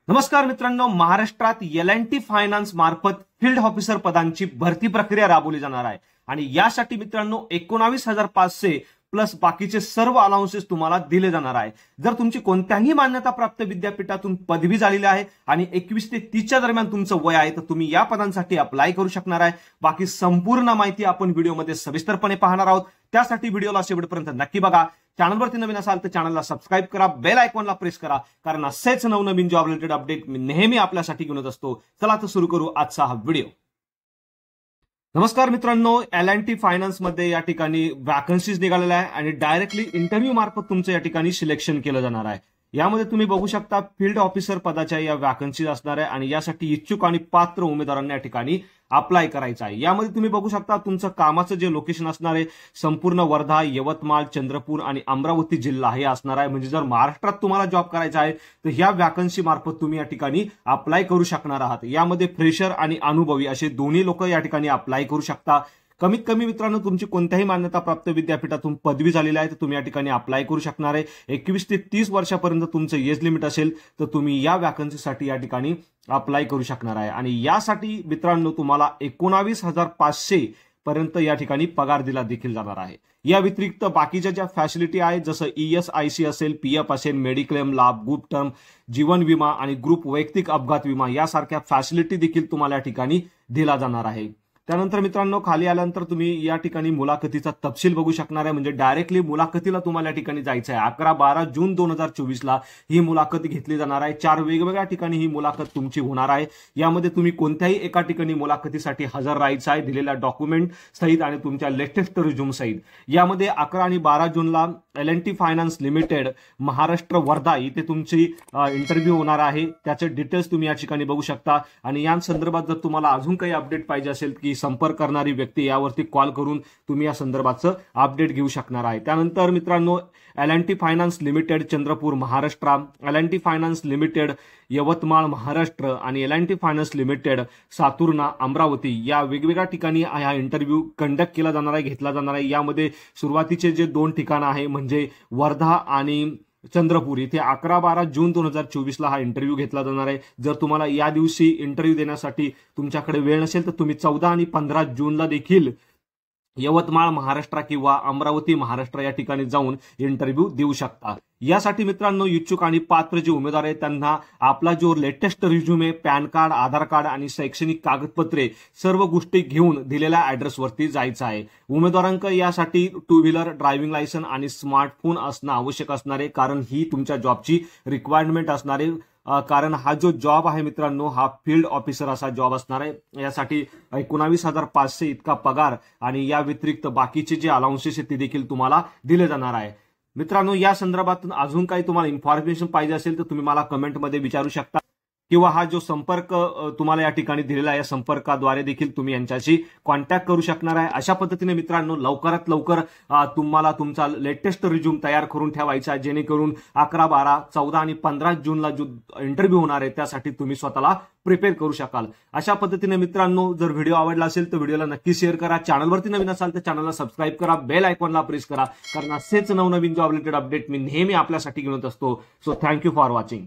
नमस्कार मित्रांनो, महाराष्ट्रात L&T फायनान्स मार्फत फील्ड ऑफिसर पदांची भरती प्रक्रिया राबवली जाणार आहे आणि यासाठी मित्रांनो 19,500 प्लस बाकीचे सर्व अलाउन्सेस तुम्हाला दिले जाणार आहे। जर तुमची कोणत्याही मान्यताप्राप्त विद्यापीठातून पदवी झालेली आहे आणि 21 ते 30च्या दरम्यान तुमचं वय आहे तर तुम्ही या पदांसाठी अप्लाय करू शकणार आहे। बाकी संपूर्ण माहिती आपण व्हिडिओमध्ये सविस्तरपणे पाहणार आहोत। त्यासाठी व्हिडिओला शेवटपर्यंत नक्की बघा। चॅनलवरती नवीन असाल तर चॅनलला सबस्क्राइब करा, बेल आयकॉनला प्रेस करा, कारण असेच नवनवीन जॉब रिलेटेड अपडेट मी नेहमी आपल्यासाठी घेऊन येत असतो। चला तर सुरू करू आजचा हा व्हिडिओ। नमस्कार मित्रांनो, L&T फायनान्स मध्ये या ठिकाणी वॅकन्सीज निघालेल्या आहे आणि डायरेक्टली इंटरव्ह्यू मार्फत तुमचं या ठिकाणी सिलेक्शन केलं जाणार आहे। यामध्ये तुम्ही बघू शकता फील्ड ऑफिसर पदाच्या या वॅकन्सीज असणार आहे आणि यासाठी इच्छुक आणि पात्र उमेदवारांना या ठिकाणी अप्लाय करायचं आहे। यामध्ये तुम्ही बघू शकता तुमचं कामाचं जे लोकेशन असणार आहे संपूर्ण वर्धा, यवतमाळ, चंद्रपूर आणि अमरावती जिल्हा हे असणार आहे। म्हणजे जर महाराष्ट्रात तुम्हाला जॉब करायचा आहे तर ह्या वॅकन्सी मार्फत तुम्ही या ठिकाणी अप्लाय करू शकणार आहात। यामध्ये फ्रेशर आणि अनुभवी असे दोन्ही लोक या ठिकाणी अप्लाय करू शकता। कमीत कमी मित्रांनो तुमची कोणत्याही मान्यताप्राप्त विद्यापीठातून पदवी झालेली आहे तर तुम्ही या ठिकाणी अप्लाय करू शकणार आहे। 21 ते 30 वर्षापर्यंत तुमचं एज लिमिट असेल तर तुम्ही या वॅकन्सीसाठी या ठिकाणी अप्लाय करू शकणार आहे आणि यासाठी मित्रांनो तुम्हाला 19,500 पर्यंत या ठिकाणी पगार दिला देखील जाणार आहे। या व्यतिरिक्त बाकीच्या ज्या फॅसिलिटी आहेत जसं ESIC असेल, PF असेल, मेडिक्लेम लाभ, ग्रुप टर्म, जीवन विमा आणि ग्रुप वैयक्तिक अपघात विमा यासारख्या फॅसिलिटी देखील तुम्हाला या ठिकाणी दिला जाणार आहे। त्यानंतर मित्रांनो खाली आल्यानंतर तुम्ही या ठिकाणी मुलाखतीचा तपशील बघू शकणार आहे। म्हणजे डायरेक्टली मुलाखतीला तुम्हाला या ठिकाणी जायचं आहे। 11-12 जून 2024 ला ही मुलाखत घेतली जाणार आहे। 4 वेगवेगळ्या ठिकाणी ही मुलाखत तुमची होणार आहे। यामध्ये तुम्ही कोणत्याही एका ठिकाणी मुलाखतीसाठी हजर राहायचं आहे दिलेल्या डॉक्युमेंट सहित आणि तुमच्या लेटेस्ट रिझ्यूम सहित। यामध्ये 11 आणि 12 जूनला L&T finance limited Maharashtra Wardha इथे तुमची इंटरव्ह्यू होणार आहे। त्याचे डिटेल्स तुम्ही या ठिकाणी बघू शकता आणि या संदर्भात जर तुम्हाला अजून काही अपडेट पाहिजे असेल की संपर्क करणारी व्यक्ती यावरती कॉल करून तुम्ही या संदर्भाचं अपडेट घेऊ शकणार आहे। त्यानंतर मित्रांनो L&T finance limited Chandrapur Maharashtra, L&T finance limited Yavatmal Maharashtra आणि L&T फायनान्स लिमिटेड सातुर्णा अमरावती या वेगवेगळ्या ठिकाणी हा इंटरव्ह्यू कंडक्ट केला जाणार आहे, घेतला जाणार आहे। यामध्ये सुरुवातीचे जे 2 ठिकाणं आहे म्हणजे वर्धा आणि चंद्रपूर इथे 11-12 जून 2024 ला हा इंटरव्ह्यू घेतला जाणार आहे। जर तुम्हाला या दिवशी इंटरव्ह्यू देण्यासाठी तुमच्याकडे वेळ नसेल तर तुम्ही 14 आणि 15 जूनला देखील यवतमाळ महाराष्ट्र किंवा अमरावती महाराष्ट्र या ठिकाणी जाऊन इंटरव्ह्यू देऊ शकता। यासाठी मित्रांनो इच्छुक आणि पात्र जे उमेदवार आहेत त्यांना आपला जो लेटेस्ट रिझ्यूमे, पॅन कार्ड, आधार कार्ड आणि शैक्षणिक कागदपत्रे सर्व गोष्टी घेऊन दिलेल्या ऍड्रेसवरती जायचं आहे। उमेदवारांक यासाठी 2 व्हीलर, ड्रायव्हिंग लायसन आणि स्मार्टफोन असणं आवश्यक असणार आहे, कारण ही तुमच्या जॉबची रिक्वायरमेंट असणार आहे। कारण हा जो जॉब आहे मित्रांनो हा फील्ड ऑफिसर असा जॉब असणार आहे। यासाठी 19,500 इतका पगार आणि या व्यतिरिक्त बाकीचे जे अलाउन्सेस आहेत ते देखील तुम्हाला दिले जाणार आहे। मित्रांनो या संदर्भात अजून काही तुम्हाला इन्फॉर्मेशन पाहिजे असेल तर तुम्ही मला कमेंटमध्ये विचारू शकता किंवा हा जो संपर्क तुम्हाला या ठिकाणी दिलेला आहे या संपर्काद्वारे देखील तुम्ही यांच्याशी कॉन्टॅक्ट करू शकणार आहे। अशा पद्धतीने मित्रांनो लवकरात लवकर तुम्हाला तुमचा लेटेस्ट रिझ्यूम तयार करून ठेवायचा आहे, जेणेकरून 11, 12, 14 आणि 15 जूनला जो इंटरव्ह्यू होणार आहे त्यासाठी तुम्ही स्वतःला प्रिपेअर करू शकाल। अशा पद्धतीने मित्रांनो जर व्हिडिओ आवडला असेल तर व्हिडिओला नक्की शेअर करा। चॅनलवरती नवीन असाल तर चॅनलला सबस्क्राइब करा, बेल आयकॉनला प्रेस करा, कारण असेच नवनवीन जॉब रिलेटेड अपडेट मी नेहमी आपल्यासाठी घेऊन येत असतो। So thank you for watching.